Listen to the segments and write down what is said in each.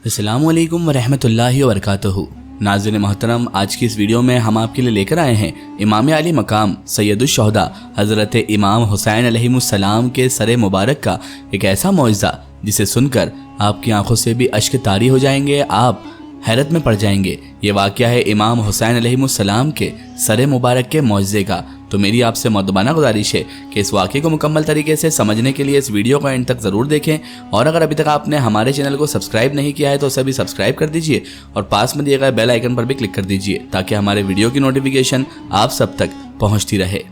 अस्सलामु अलैकुम वरहमतुल्लाहि वबरकातुहू। नाज़रीन मोहतरम, आज की इस वीडियो में हम आपके लिए लेकर आए हैं इमाम आली मकाम सैयदुश्शुहदा हज़रत इमाम हुसैन अलैहिस्सलाम के सर मुबारक का एक ऐसा मौइज़ा जिसे सुनकर आपकी आंखों से भी अश्क तारी हो जाएंगे, आप हैरत में पड़ जाएंगे। ये वाक़या है इमाम हुसैन अलैहिस्सलाम के सर मुबारक के मौइज़े का। तो मेरी आपसे मुअद्दबाना गुजारिश है कि इस वाक़े को मुकम्मल तरीके से समझने के लिए इस वीडियो को एंड तक ज़रूर देखें, और अगर अभी तक आपने हमारे चैनल को सब्सक्राइब नहीं किया है तो उसे भी सब्सक्राइब कर दीजिए और पास में दिए गए बेल आइकन पर भी क्लिक कर दीजिए ताकि हमारे वीडियो की नोटिफिकेशन आप सब तक पहुँचती रहे।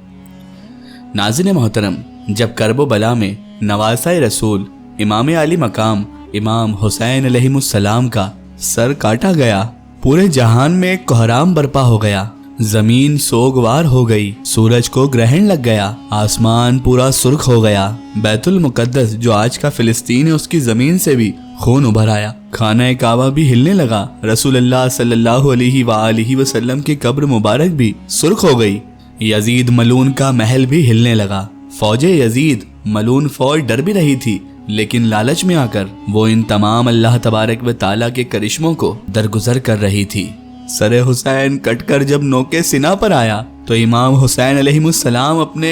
नाज़रीन मोहतरम, जब करबो बला में नवासा रसूल इमाम आली मकाम इमाम हुसैन अलैहिस्सलाम का सर काटा गया, पूरे जहान में एक कोहराम बर्पा हो गया। जमीन सोगवार हो गई, सूरज को ग्रहण लग गया, आसमान पूरा सुर्ख हो गया। बैतुल मुकद्दस जो आज का फिलिस्तीन है उसकी जमीन से भी खून उभर आया। खाना काबा भी हिलने लगा। रसूलुल्लाह सल्लल्लाहु अलैहि वसल्लम की कब्र मुबारक भी सुर्ख हो गई। यजीद मलून का महल भी हिलने लगा। फौजे यजीद मलून फौज डर भी रही थी, लेकिन लालच में आकर वो इन तमाम अल्लाह तबारक व ताला के करिश्मों को दरगुजर कर रही थी। सर हुसैन कटकर जब नोके सिना पर आया तो इमाम हुसैन अलैहिस्सलाम अपने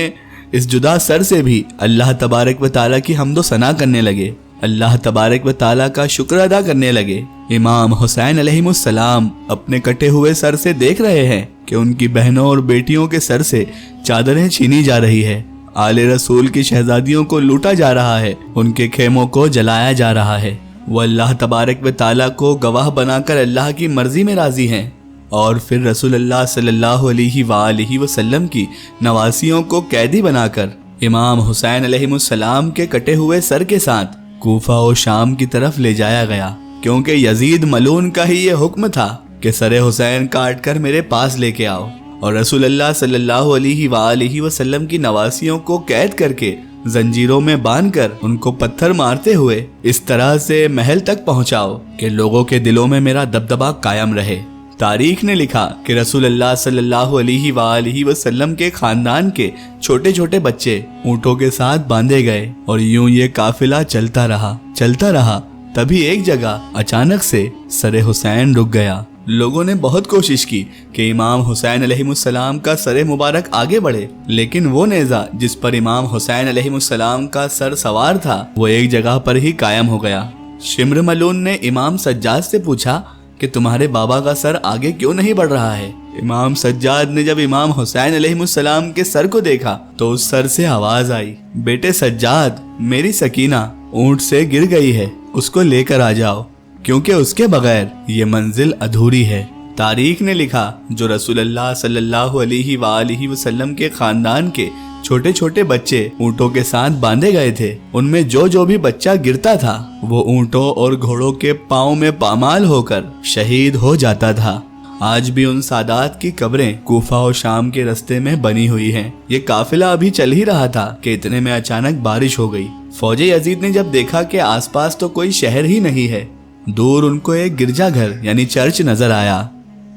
इस जुदा सर से भी अल्लाह तबारक व ताला की हम्दो सना करने लगे, अल्लाह तबारक व ताला का शुक्र अदा करने लगे। इमाम हुसैन अलैहिस्सलाम अपने कटे हुए सर से देख रहे हैं कि उनकी बहनों और बेटियों के सर से चादरें छीनी जा रही है, आले रसूल की शहजादियों को लूटा जा रहा है, उनके खेमों को जलाया जा रहा है। वो अल्लाह तबारक व ताला को गवाह बनाकर अल्लाह की मर्जी में राजी हैं, और फिर रसूलुल्लाह सल्लल्लाहु अलैहि वसल्लम की नवासियों को कैदी बनाकर इमाम हुसैन अलैहिस्सलाम के कटे हुए सर के साथ कूफा और शाम की तरफ ले जाया गया, क्योंकि यजीद मलून का ही ये हुक्म था कि सर हुसैन काट कर मेरे पास लेके आओ। और रसूलुल्लाह सल्लल्लाहु अलैहि वसल्लम की नवासियों को कैद करके जंजीरों में बांधकर उनको पत्थर मारते हुए इस तरह से महल तक पहुंचाओ कि लोगों के दिलों में मेरा दबदबा कायम रहे। तारीख ने लिखा कि रसूलुल्लाह सल्लल्लाहु अलैहि वसल्लम के खानदान के छोटे छोटे बच्चे ऊंटों के साथ बांधे गए, और यूं ये काफिला चलता रहा। तभी एक जगह अचानक से सर हुसैन रुक गया। लोगों ने बहुत कोशिश की कि इमाम हुसैन अलैहिस्सलाम का सर मुबारक आगे बढ़े, लेकिन वो नेज़ा जिस पर इमाम हुसैन अलैहिस्सलाम का सर सवार था वो एक जगह पर ही कायम हो गया। शिम्र मलून ने इमाम सज्जाद से पूछा कि तुम्हारे बाबा का सर आगे क्यों नहीं बढ़ रहा है। इमाम सज्जाद ने जब इमाम हुसैन अलैहिस्सलाम के सर को देखा तो उस सर से आवाज आई, बेटे सज्जाद, मेरी सकीना ऊंट से गिर गई है, उसको लेकर आ जाओ, क्योंकि उसके बगैर ये मंजिल अधूरी है। तारीख ने लिखा जो रसूलुल्लाह सल्लल्लाहु अलैहि वसल्लम के खानदान के छोटे छोटे बच्चे ऊंटों के साथ बांधे गए थे, उनमें जो भी बच्चा गिरता था वो ऊंटों और घोड़ों के पांव में पामाल होकर शहीद हो जाता था। आज भी उन सादात की कब्रें कूफा और शाम के रास्ते में बनी हुई हैं। ये काफिला अभी चल ही रहा था कि इतने में अचानक बारिश हो गई। फौजे यजीद ने जब देखा कि आसपास तो कोई शहर ही नहीं है, दूर उनको एक गिरजाघर यानी चर्च नजर आया।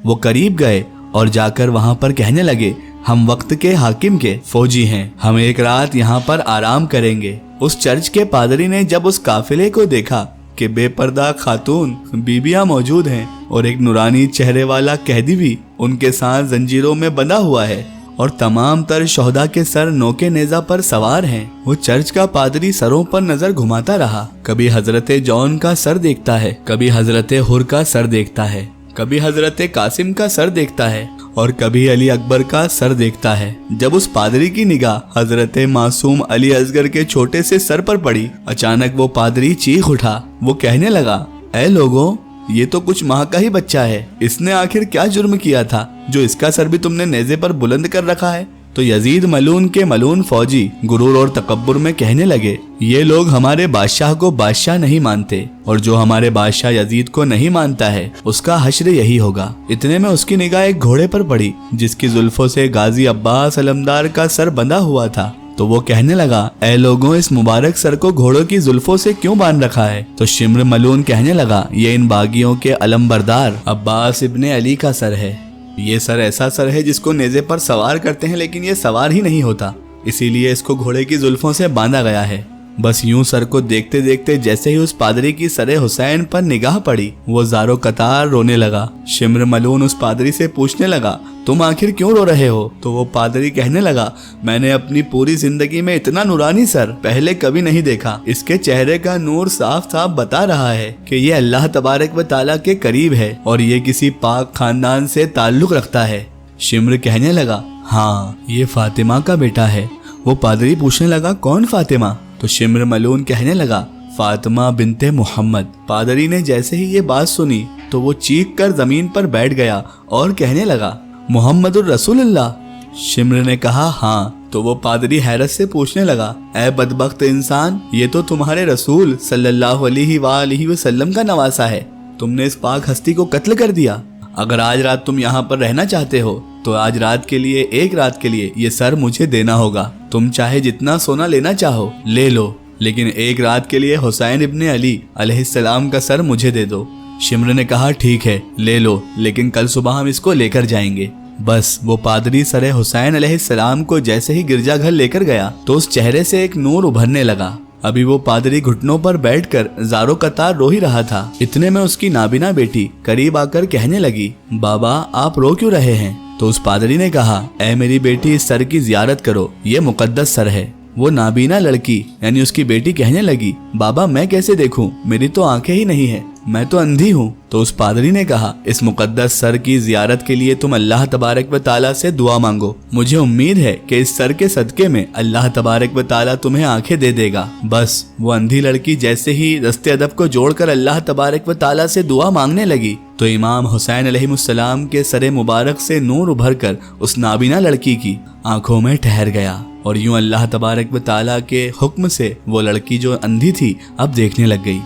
वो करीब गए और जाकर वहां पर कहने लगे, हम वक्त के हाकिम के फौजी हैं, हम एक रात यहाँ पर आराम करेंगे। उस चर्च के पादरी ने जब उस काफिले को देखा कि बेपर्दा खातून बीबियां मौजूद हैं और एक नूरानी चेहरे वाला कैदी भी उनके साथ जंजीरों में बंधा हुआ है और तमाम तर शोहदा के सर नोके नेजा पर सवार हैं, वो चर्च का पादरी सरों पर नजर घुमाता रहा। कभी हजरत जॉन का सर देखता है, कभी हजरत हुर का सर देखता है, कभी हजरत कासिम का सर देखता है और कभी अली अकबर का सर देखता है। जब उस पादरी की निगाह हजरत मासूम अली असगर के छोटे से सर पर पड़ी, अचानक वो पादरी चीख उठा। वो कहने लगा, ऐ लोगों, ये तो कुछ माह का ही बच्चा है, इसने आखिर क्या जुर्म किया था जो इसका सर भी तुमने नेज़े पर बुलंद कर रखा है। तो यजीद मलून के मलून फौजी गुरूर और तकब्बुर में कहने लगे, ये लोग हमारे बादशाह को बादशाह नहीं मानते, और जो हमारे बादशाह यजीद को नहीं मानता है उसका हश्र यही होगा। इतने में उसकी निगाह एक घोड़े पर पड़ी जिसकी जुल्फों से गाजी अब्बास अलमदार का सर बंधा हुआ था। तो वो कहने लगा, ऐ लोगों, इस मुबारक सर को घोड़ों की जुल्फों से क्यों बांध रखा है। तो शिम्र मलून कहने लगा, ये इन बागियों के अलमबरदार अब्बास इब्ने अली का सर है। ये सर ऐसा सर है जिसको नेज़े पर सवार करते हैं, लेकिन ये सवार ही नहीं होता, इसीलिए इसको घोड़े की जुल्फों से बांधा गया है। बस यूं सर को देखते देखते जैसे ही उस पादरी की सरे हुसैन पर निगाह पड़ी, वो ज़ारो कतार रोने लगा। शिम्र मलून उस पादरी से पूछने लगा, तुम आखिर क्यों रो रहे हो? तो वो पादरी कहने लगा, मैंने अपनी पूरी जिंदगी में इतना नूरानी सर पहले कभी नहीं देखा। इसके चेहरे का नूर साफ साफ बता रहा है कि ये अल्लाह तबारक व ताला के करीब है और ये किसी पाक खानदान से ताल्लुक रखता है। शिम्र कहने लगा, हाँ, ये फातिमा का बेटा है। वो पादरी पूछने लगा, कौन फातिमा? तो शिम्र मलून कहने लगा, फातिमा बिनते मोहम्मद। पादरी ने जैसे ही ये बात सुनी तो वो चीख कर जमीन पर बैठ गया और कहने लगा, मोहम्मदुर रसूलुल्लाह। शिम्र ने कहा, हाँ। तो वो पादरी हैरत से पूछने लगा, ऐ बदबख्त इंसान, ये तो तुम्हारे रसूल सल्लल्लाहु अलैहि वसल्लम का नवासा है। तुमने इस पाक हस्ती को कत्ल कर दिया। अगर आज रात तुम यहाँ पर रहना चाहते हो तो आज रात के लिए, एक रात के लिए ये सर मुझे देना होगा। तुम चाहे जितना सोना लेना चाहो ले लो, लेकिन एक रात के लिए हुसैन इब्ने अली अलैहिस्सलाम का सर मुझे दे दो। शिम्र ने कहा, ठीक है ले लो, लेकिन कल सुबह हम इसको लेकर जाएंगे। बस वो पादरी सरे हुसैन अलैहिस्सलाम को जैसे ही गिरजाघर लेकर गया तो उस चेहरे से एक नूर उभरने लगा। अभी वो पादरी घुटनों पर बैठकर ज़ारो कतार रो ही रहा था। इतने में उसकी नाबिना बेटी करीब आकर कहने लगी, बाबा आप रो क्यों रहे हैं? तो उस पादरी ने कहा, ऐ मेरी बेटी, इस सर की जियारत करो, ये मुकद्दस सर है। वो नाबीना लड़की यानी उसकी बेटी कहने लगी, बाबा मैं कैसे देखूं, मेरी तो आंखें ही नहीं है, मैं तो अंधी हूँ। तो उस पादरी ने कहा, इस मुकद्दस सर की जियारत के लिए तुम अल्लाह तबारक व ताला से दुआ मांगो। मुझे उम्मीद है कि इस सर के सदके में अल्लाह तबारक व ताला तुम्हें आंखें दे देगा। बस वो अंधी लड़की जैसे ही दस्ते अदब को जोड़कर अल्लाह तबारक व ताला से दुआ मांगने लगी तो इमाम हुसैन अलैहिस्सलाम के सरे मुबारक से नूर उभर कर उस नाबीना लड़की की आंखों में ठहर गया और यूं अल्लाह तबारक व ताला के हुक्म से वो लड़की जो अंधी थी अब देखने लग गई।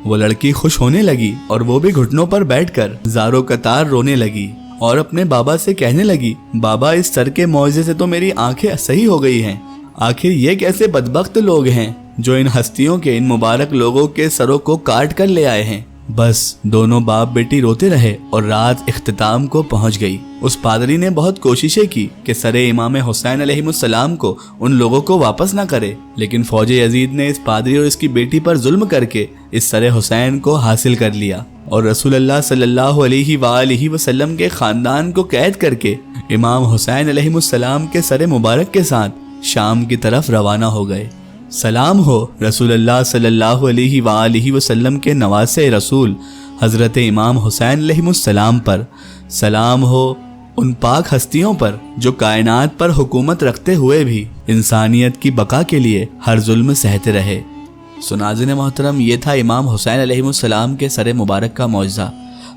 वो लड़की खुश होने लगी और वो भी घुटनों पर बैठकर ज़ारो कतार रोने लगी और अपने बाबा से कहने लगी, बाबा इस सर के मौजे से तो मेरी आंखें सही हो गई हैं। आखिर ये कैसे बदबख्त लोग हैं जो इन हस्तियों के, इन मुबारक लोगों के सरों को काट कर ले आए हैं। बस दोनों बाप बेटी रोते रहे और रात इख्तिताम को पहुंच गई। उस पादरी ने बहुत कोशिशें की कि सरे इमाम हुसैन अलैहिस्सलाम को उन लोगों को वापस न करे, लेकिन फौजे यजीद ने इस पादरी और इसकी बेटी पर जुल्म करके इस सरे हुसैन को हासिल कर लिया और रसूलुल्लाह सल्लल्लाहु अलैहि वसल्लम के खानदान को कैद करके इमाम हुसैन अलैहिस्सलाम के सरे मुबारक के साथ शाम की तरफ रवाना हो गए। सलाम हो रसूलुल्लाह सल्लल्लाहु अलैहि वसल्लम के नवासे रसूल हज़रत इमाम हुसैन अलैहिस्सलाम पर। सलाम हो उन पाक हस्तियों पर जो कायनात पर हुकूमत रखते हुए भी इंसानियत की बका के लिए हर जुल्म सहते रहे। सो नाज़रीन मोहतरम, ये था इमाम हुसैन अलैहिस्सलाम के सरे मुबारक का मौजज़ा।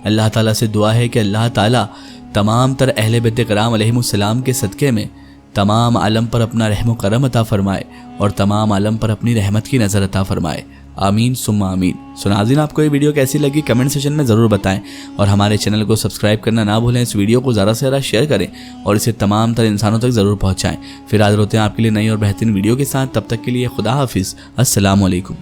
अल्लाह ताला से दुआ है कि अल्लाह ताला तमाम तर अहले बैत कराम अलैहिस्सलाम के सदक़े में तमाम आलम पर अपना रहम करम अता फरमाए और तमाम आलम पर अपनी रहमत की नज़र अता फरमाए। आमीन सुम्मा आमीन। सो नाज़रीन, आपको ये वीडियो कैसी लगी कमेंट सेशन में ज़रूर बताएं और हमारे चैनल को सब्सक्राइब करना ना भूलें। इस वीडियो को ज़्यादा से ज़्यादा शेयर करें और इसे तमाम तर इंसानों तक ज़रूर पहुँचाएँ। फिर हाज़िर होते हैं आपके लिए नई और बेहतरीन वीडियो के साथ। तब तक के लिए खुदा हाफिज़। अस्सलामु अलैकुम।